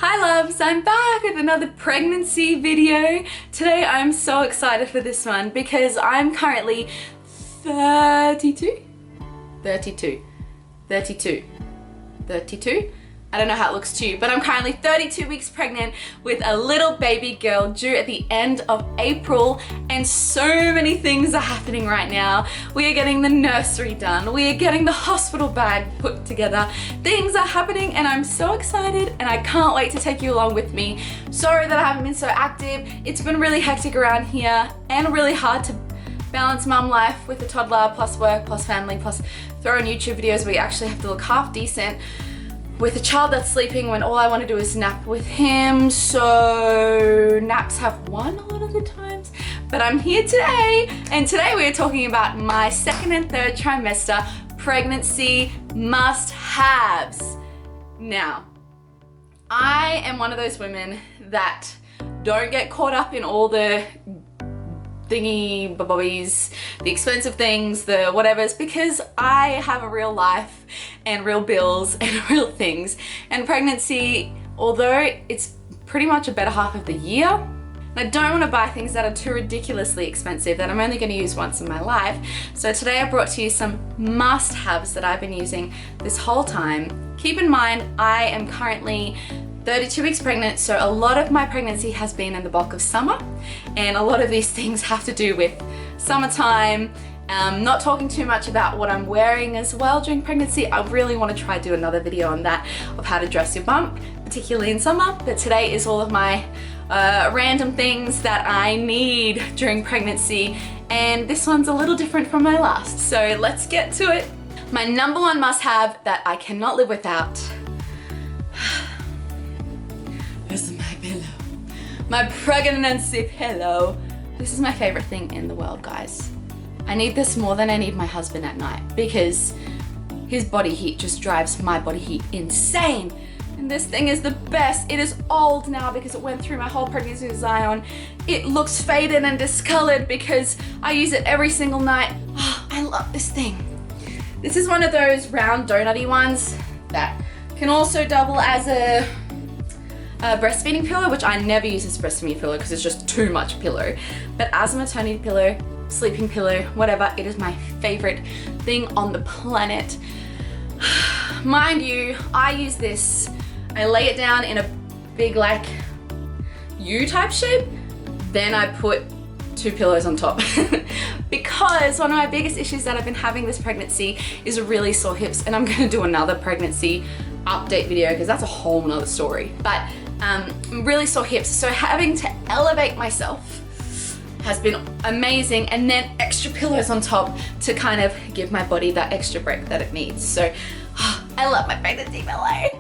Hi loves, I'm back with another pregnancy video. Today I'm so excited for this one because I'm currently 32? I don't know how it looks to you, but I'm currently 32 weeks pregnant with a little baby girl due at the end of April, and so many things are happening right now. We are getting the nursery done, we are getting the hospital bag put together. Things are happening and I'm so excited and I can't wait to take you along with me. Sorry that I haven't been so active. It's been really hectic around here and really hard to balance mum life with a toddler plus work plus family plus throw in YouTube videos where you actually have to look half decent with a child that's sleeping when all I want to do is nap with him. So naps have won a lot of the times, but I'm here today, and today we're talking about my second and third trimester pregnancy must-haves. Now, I am one of those women that don't get caught up in all the thingy bobbies, the expensive things, the whatevers, because I have a real life and real bills and real things. And pregnancy, although it's pretty much a better half of the year, I don't want to buy things that are too ridiculously expensive that I'm only going to use once in my life. So today I brought to you some must-haves that I've been using this whole time. Keep in mind, I am currently 32 weeks pregnant, so a lot of my pregnancy has been in the bulk of summer, and a lot of these things have to do with summertime. Not talking too much about what I'm wearing as well during pregnancy. I really want to try do another video on that, of how to dress your bump, particularly in summer, but today is all of my random things that I need during pregnancy, and this one's a little different from my last, so let's get to it. My number one must-have that I cannot live without. This is my pillow. My pregnancy pillow. This is my favorite thing in the world, guys. I need this more than I need my husband at night because his body heat just drives my body heat insane. And this thing is the best. It is old now because it went through my whole pregnancy with Zion. It looks faded and discolored because I use it every single night. Oh, I love this thing. This is one of those round donutty ones that can also double as a breastfeeding pillow, which I never use as a breastfeeding pillow because it's just too much pillow. But as a maternity pillow, sleeping pillow, whatever, it is my favorite thing on the planet. Mind you, I use this, I lay it down in a big like U-type shape, then I put two pillows on top. Because one of my biggest issues that I've been having this pregnancy is really sore hips, and I'm gonna do another pregnancy update video because that's a whole nother story. But really sore hips, so having to elevate myself has been amazing, and then extra pillows on top to kind of give my body that extra break that it needs. So I love my pregnancy pillow.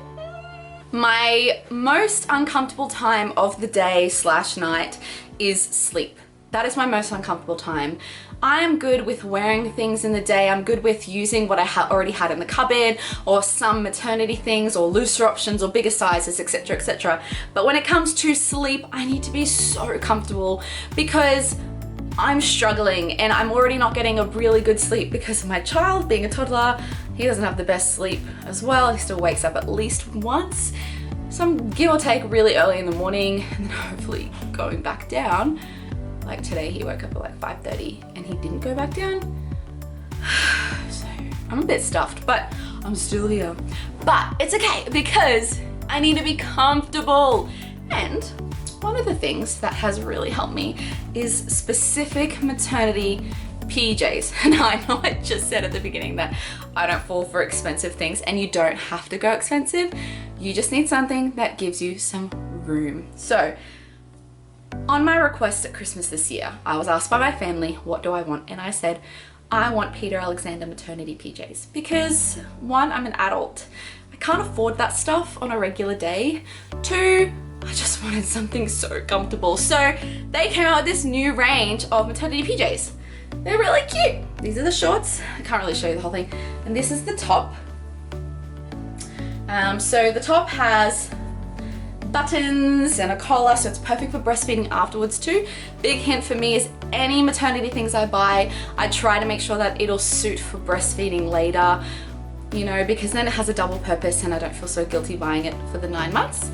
My most uncomfortable time of the day / night is sleep. That is my most uncomfortable time. I am good with wearing things in the day. I'm good with using what I already had in the cupboard, or some maternity things, or looser options, or bigger sizes, etc, etc. But when it comes to sleep, I need to be so comfortable because I'm struggling and I'm already not getting a really good sleep because of my child being a toddler. He doesn't have the best sleep as well. He still wakes up at least once. Some give or take really early in the morning, and then hopefully going back down. Like today, he woke up at like 5:30 and he didn't go back down. So I'm a bit stuffed, but I'm still here. But it's okay because I need to be comfortable. And one of the things that has really helped me is specific maternity PJs. And I know I just said at the beginning that I don't fall for expensive things, and you don't have to go expensive. You just need something that gives you some room. So on my request at Christmas this year, I was asked by my family, what do I want? And I said, I want Peter Alexander maternity PJs because one, I'm an adult. I can't afford that stuff on a regular day. Two, I just wanted something so comfortable. So they came out with this new range of maternity PJs. They're really cute. These are the shorts. I can't really show you the whole thing. And this is the top. So the top has buttons and a collar, so it's perfect for breastfeeding afterwards too. Big hint for me is any maternity things I buy, I try to make sure that it'll suit for breastfeeding later, you know, because then it has a double purpose and I don't feel so guilty buying it for the 9 months.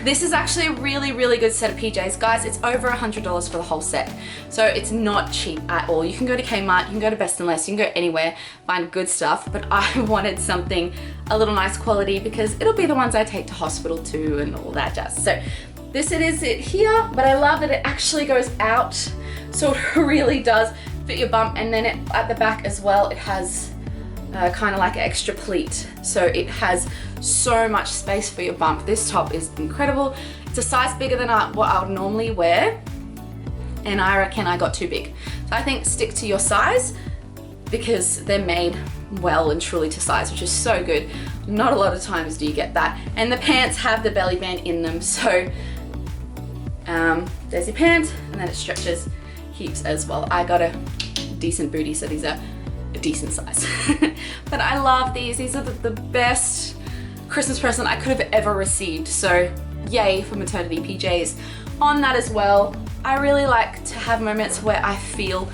This is actually a really, really good set of PJs. Guys, it's over $100 for the whole set. So it's not cheap at all. You can go to Kmart, you can go to Best and Less, you can go anywhere, find good stuff, but I wanted something a little nice quality because it'll be the ones I take to hospital too and all that jazz. So this is it here, but I love that it actually goes out. So it really does fit your bump, and then at the back as well, it has kind of like an extra pleat. So it has so much space for your bump. This top is incredible. It's a size bigger than what I would normally wear, and I reckon I got too big. So I think stick to your size because they're made well and truly to size, which is so good. Not a lot of times do you get that. And the pants have the belly band in them, so there's your pant, and then it stretches heaps as well. I got a decent booty, so these are a decent size. But I love these. These are the best Christmas present I could have ever received. So yay for maternity PJs on that as well. I really like to have moments where I feel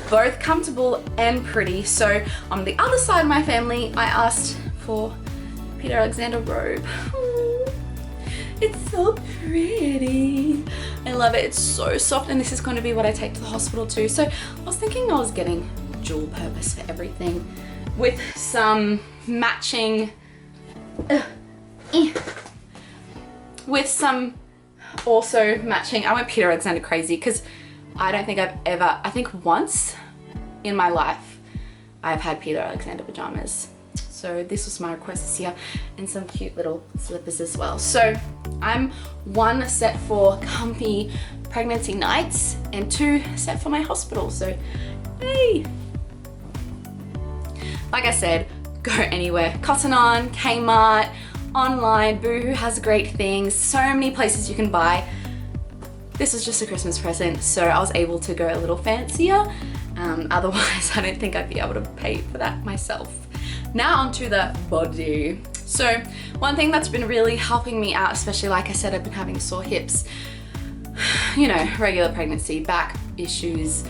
both comfortable and pretty. So on the other side of my family, I asked for Peter Alexander robe. It's so pretty. I love it. It's so soft, and this is going to be what I take to the hospital too. So I was thinking I was getting dual purpose for everything with some matching with some also matching. I went Peter Alexander crazy because I don't think I've ever, I think once in my life I've had Peter Alexander pajamas. So this was my request this year, and some cute little slippers as well. So I'm 1 set for comfy pregnancy nights and 2 set for my hospital. So hey, like I said, go anywhere. Cotton On, Kmart, online, Boohoo has great things. So many places you can buy. This was just a Christmas present, so I was able to go a little fancier. Otherwise, I don't think I'd be able to pay for that myself. Now onto the body. So one thing that's been really helping me out, especially like I said, I've been having sore hips, you know, regular pregnancy, back issues,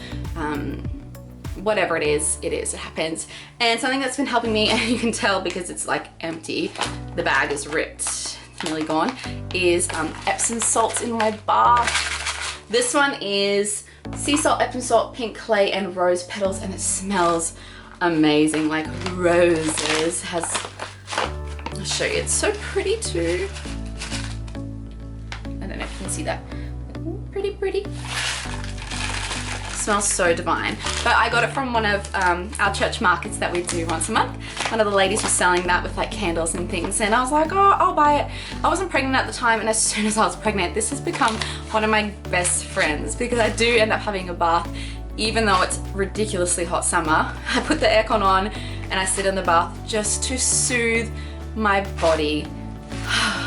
whatever it is, it happens. And something that's been helping me, and you can tell because it's like empty, the bag is ripped, it's nearly gone, is Epsom salts in my bath. This one is sea salt, Epsom salt, pink clay, and rose petals, and it smells amazing, like roses. I'll show you, it's so pretty too. I don't know if you can see that. Pretty. Smells so divine. But I got it from one of our church markets that we do once a month. One of the ladies was selling that with like candles and things, and I was like, oh, I'll buy it. I wasn't pregnant at the time, and as soon as I was pregnant, this has become one of my best friends because I do end up having a bath. Even though it's ridiculously hot summer, I put the aircon on and I sit in the bath just to soothe my body.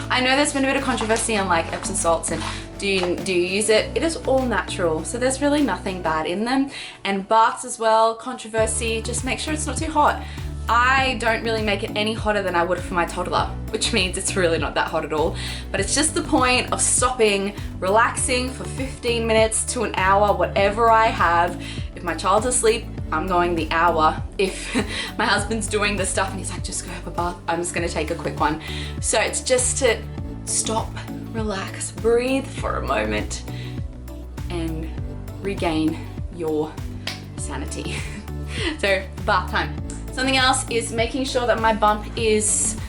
I know there's been a bit of controversy on like Epsom salts and do you use it? It is all natural, so there's really nothing bad in them. And baths as well, controversy, just make sure it's not too hot. I don't really make it any hotter than I would for my toddler, which means it's really not that hot at all. But it's just the point of stopping, relaxing for 15 minutes to an hour, whatever I have. If my child's asleep, I'm going the hour. If my husband's doing the stuff and he's like, just go have a bath, I'm just gonna take a quick one. So it's just to stop, relax, breathe for a moment, and regain your sanity. So bath time. Something else is making sure that my bump is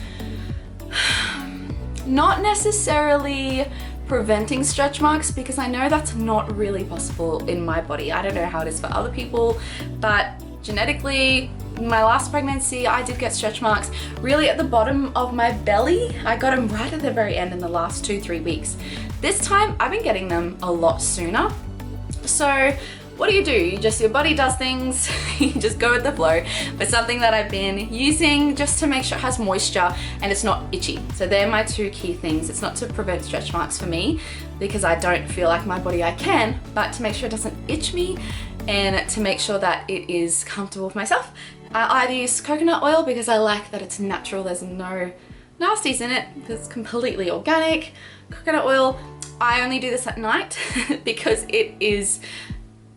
not necessarily preventing stretch marks, because I know that's not really possible in my body. I don't know how it is for other people, but genetically, in my last pregnancy, I did get stretch marks really at the bottom of my belly. I got them right at the very end in the last 2-3 weeks. This time, I've been getting them a lot sooner. So what do? Your body does things, you just go with the flow. But something that I've been using just to make sure it has moisture and it's not itchy. So they're my 2 key things. It's not to prevent stretch marks for me, because I don't feel like my body I can, but to make sure it doesn't itch me and to make sure that it is comfortable for myself. I either use coconut oil because I like that it's natural, there's no nasties in it, it's completely organic. Coconut oil, I only do this at night because it is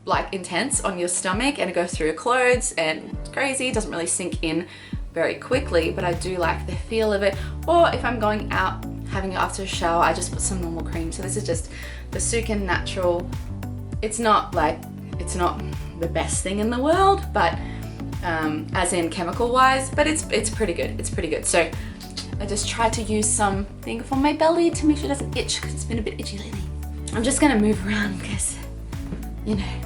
like intense on your stomach and it goes through your clothes and it's crazy. It doesn't really sink in very quickly, but I do like the feel of it. Or if I'm going out having it after a shower, I just put some normal cream. So this is just the Sukin Natural. It's not the best thing in the world, but as in chemical wise, but it's pretty good. It's pretty good. So I just try to use something for my belly to make sure it doesn't itch, because it's been a bit itchy lately. I'm just gonna move around because, you know,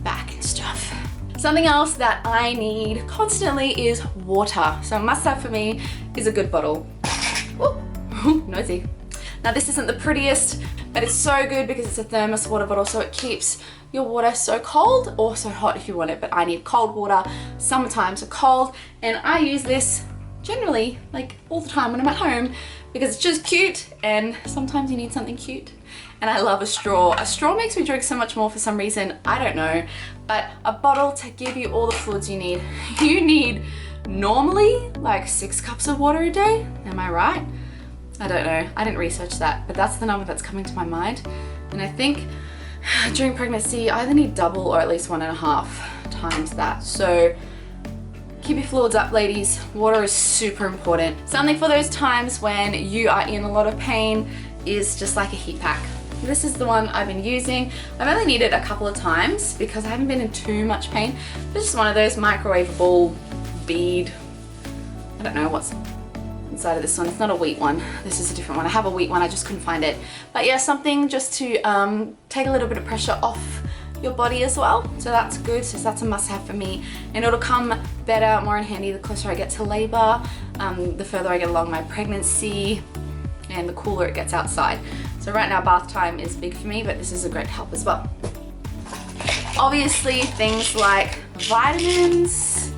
back and stuff. Something else that I need constantly is water. So a must have for me is a good bottle. Ooh, noisy. Now this isn't the prettiest, but it's so good because it's a thermos water bottle, so it keeps your water so cold or so hot if you want it, but I need cold water. Summertime, so cold, and I use this generally like all the time when I'm at home because it's just cute, and sometimes you need something cute. And I love a straw. A straw makes me drink so much more for some reason, I don't know, but a bottle to give you all the fluids you need. You need normally like 6 cups of water a day, am I right? I don't know, I didn't research that, but that's the number that's coming to my mind. And I think during pregnancy, I either need double or at least 1.5 times that. So keep your fluids up, ladies. Water is super important. Something for those times when you are in a lot of pain is just like a heat pack. This is the one I've been using. I've only needed it a couple of times because I haven't been in too much pain. It's just one of those microwavable bead, I don't know what's inside of this one. It's not a wheat one. This is a different one. I have a wheat one, I just couldn't find it. But yeah, something just to take a little bit of pressure off your body as well. So that's good, so that's a must have for me. And it'll come better, more in handy the closer I get to labor, the further I get along my pregnancy, and the cooler it gets outside. So right now bath time is big for me, but this is a great help as well. Obviously things like vitamins,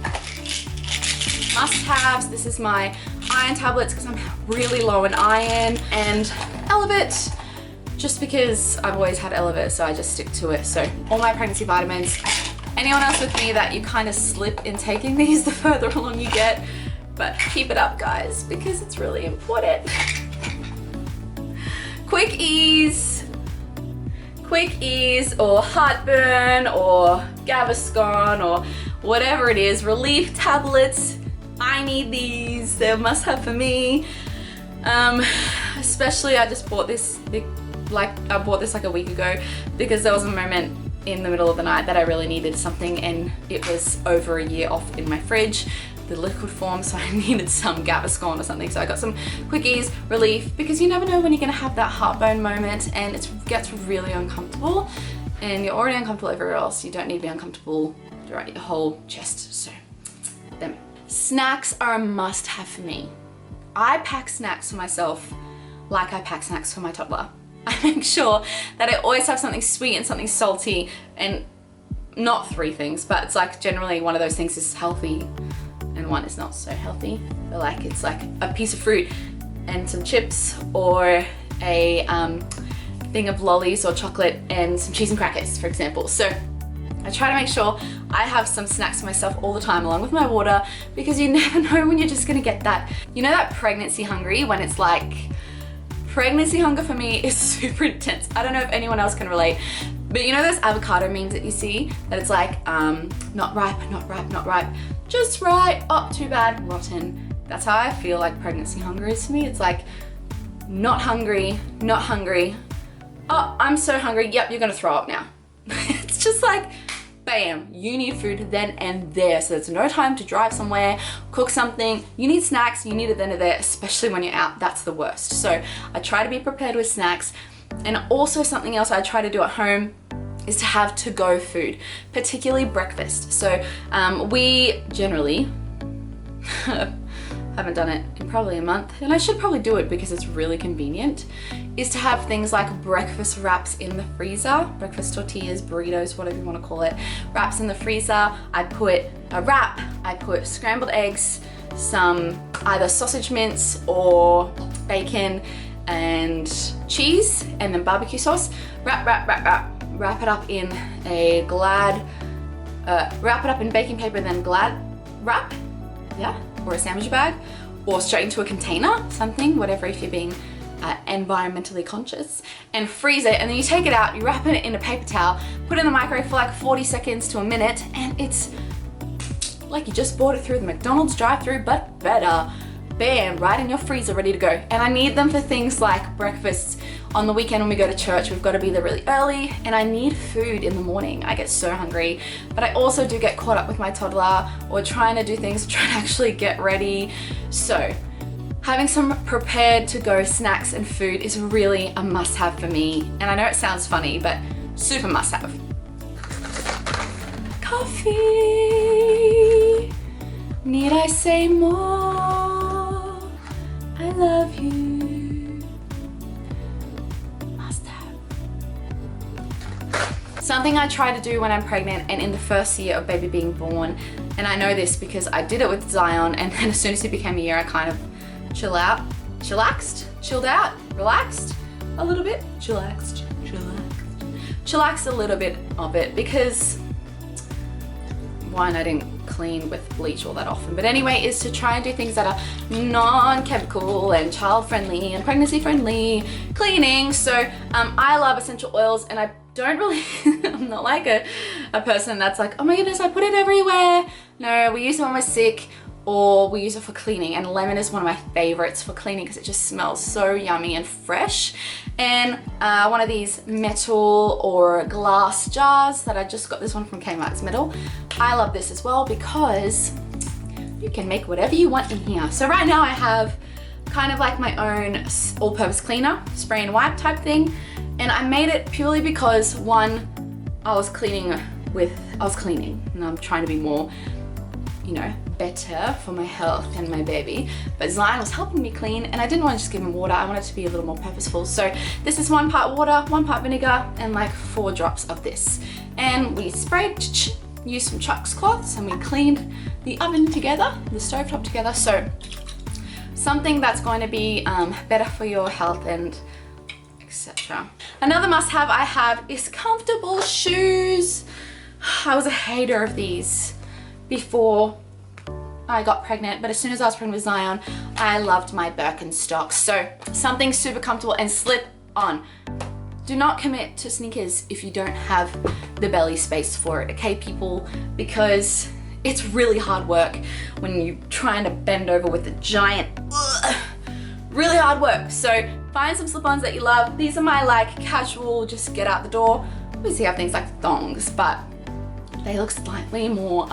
must-haves. This is my iron tablets because I'm really low in iron, and Elevit, just because I've always had Elevit, so I just stick to it. So all my pregnancy vitamins. Anyone else with me that you kind of slip in taking these the further along you get, but keep it up, guys, because it's really important. Quick ease or heartburn or Gaviscon or whatever it is, relief tablets. I need these, they're a must have for me. Especially I just bought this I bought this like a week ago because there was a moment in the middle of the night that I really needed something, and it was over a year off in my fridge, the liquid form, so I needed some Gaviscon or something. So I got some Quickies, relief, because you never know when you're gonna have that heartburn moment and it gets really uncomfortable, and you're already uncomfortable everywhere else. You don't need to be uncomfortable throughout your whole chest, so them. Snacks are a must have for me. I pack snacks for myself like I pack snacks for my toddler. I make sure that I always have something sweet and something salty, and not 3 things, but it's like generally one of those things is healthy and one is not so healthy. But like it's like a piece of fruit and some chips, or a thing of lollies or chocolate and some cheese and crackers, for example. So I try to make sure I have some snacks for myself all the time along with my water, because you never know when you're just gonna get that, you know, that pregnancy hungry, when it's like, pregnancy hunger for me is super intense. I don't know if anyone else can relate, but you know those avocado memes that you see that it's like not ripe, not ripe, not ripe, just right, oh too bad, rotten. That's how I feel like pregnancy hunger is to me. It's like not hungry, not hungry, oh I'm so hungry, yep, you're gonna throw up now. It's just like bam, you need food then and there. So there's no time to drive somewhere, cook something. You need snacks, you need it then and there, especially when you're out. That's the worst. So I try to be prepared with snacks. And also something else I try to do at home is to have to-go food, particularly breakfast. So we generally haven't done it in probably a month, and I should probably do it because it's really convenient, is to have things like breakfast wraps in the freezer, breakfast tortillas, burritos, whatever you want to call it, wraps in the freezer. I put a wrap, I put scrambled eggs, some either sausage mince or bacon and cheese, and then barbecue sauce. Wrap it up in a Glad, wrap it up in baking paper, then Glad wrap, yeah, or a sandwich bag, or straight into a container, something, whatever, if you're being environmentally conscious, and freeze it. And then you take it out, you wrap it in a paper towel, put it in the microwave for like 40 seconds to a minute, and it's like you just bought it through the McDonald's drive-thru, but better. bam, right in your freezer, ready to go. And I need them for things like breakfasts. On the weekend when we go to church, we've got to be there really early, and I need food in the morning. I get so hungry, but I also do get caught up with my toddler or trying to do things, trying to actually get ready. So having some prepared to go snacks and food is really a must have for me. And I know it sounds funny, but super must have. Coffee, need I say more? I love you, must have. Something I try to do when I'm pregnant and in the first year of baby being born, and I know this because I did it with Zion, and then as soon as he became a year, I kind of chilled out a little bit, chillaxed a little bit of it, because one, I didn't clean with bleach all that often, but anyway, is to try and do things that are non-chemical and child-friendly and pregnancy-friendly cleaning. So I love essential oils, and I don't really, I'm not like a person that's like, oh my goodness, I put it everywhere. No, we use it when we're sick, or we use it for cleaning, and lemon is one of my favorites for cleaning because it just smells so yummy and fresh. And one of these metal or glass jars that I just got, this one from Kmart, it's metal. I love this as well because you can make whatever you want in here. So right now I have kind of like my own all-purpose cleaner, spray and wipe type thing, and I made it purely because one, I was cleaning and I'm trying to be more, you know, better for my health and my baby, but Zion was helping me clean, and I didn't want to just give him water. I wanted to be a little more purposeful. So this is 1 part water, 1 part vinegar, and like 4 drops of this. And we sprayed, used some Chuck's cloths, and we cleaned the oven together, the stovetop together. So something that's going to be better for your health and etc. Another must have I have is comfortable shoes. I was a hater of these before I got pregnant, but as soon as I was pregnant with Zion, I loved my Birkenstocks. So something super comfortable and slip on. Do not commit to sneakers if you don't have the belly space for it, okay people? Because it's really hard work when you're trying to bend over with a giant, really hard work. So find some slip-ons that you love. These are my like casual, just get out the door. Obviously I have things like thongs, but they look slightly more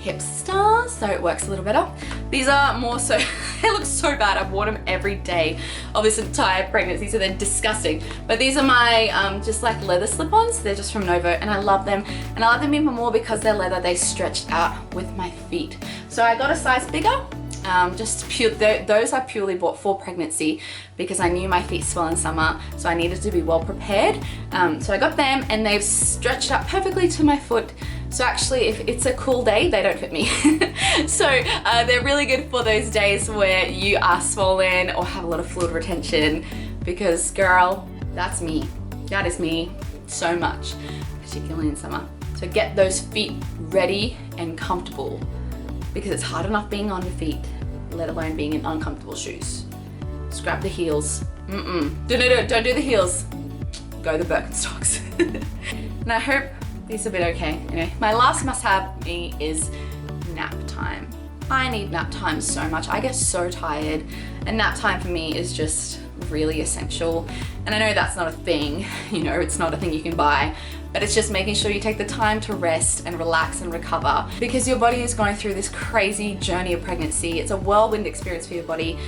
hipster, so it works a little better. These are more so, they look so bad. I've worn them every day of this entire pregnancy, so they're disgusting. But these are my just like leather slip-ons. They're just from Novo, and I love them. And I love them even more because they're leather. They stretched out with my feet. So I got a size bigger. Those I purely bought for pregnancy because I knew my feet swell in summer, so I needed to be well prepared. So I got them, and they've stretched out perfectly to my foot. So actually, if it's a cool day, they don't fit me. So they're really good for those days where you are swollen or have a lot of fluid retention, because girl, that's me. That is me so much, particularly in summer. So get those feet ready and comfortable, because it's hard enough being on your feet, let alone being in uncomfortable shoes. Just grab the heels. Don't do the heels. Go the Birkenstocks. And I hope these have been okay. Anyway, my last must have me is nap time. I need nap time so much. I get so tired, and nap time for me is just really essential. And I know that's not a thing, you know, it's not a thing you can buy, but it's just making sure you take the time to rest and relax and recover, because your body is going through this crazy journey of pregnancy. It's a whirlwind experience for your body.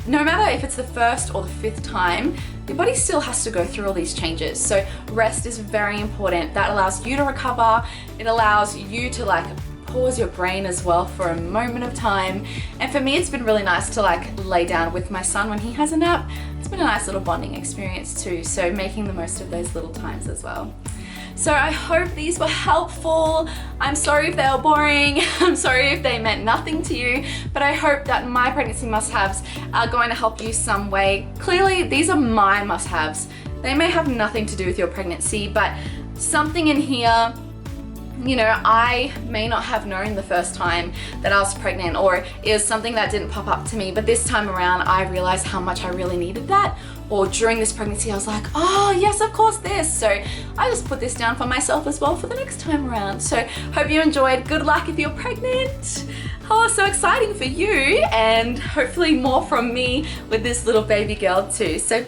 No matter if it's the 1st or the 5th time, your body still has to go through all these changes. So rest is very important. That allows you to recover. It allows you to like pause your brain as well for a moment of time. And for me, it's been really nice to like lay down with my son when he has a nap. It's been a nice little bonding experience too. So making the most of those little times as well. So I hope these were helpful. I'm sorry if they were boring. I'm sorry if they meant nothing to you, but I hope that my pregnancy must-haves are going to help you some way. Clearly, these are my must-haves. They may have nothing to do with your pregnancy, but something in here you know, I may not have known the first time that I was pregnant, or it was something that didn't pop up to me, but this time around I realized how much I really needed that. Or during this pregnancy I was like, oh yes, of course this. So I just put this down for myself as well for the next time around. So hope you enjoyed. Good luck if you're pregnant. Oh, so exciting for you, and hopefully more from me with this little baby girl too. So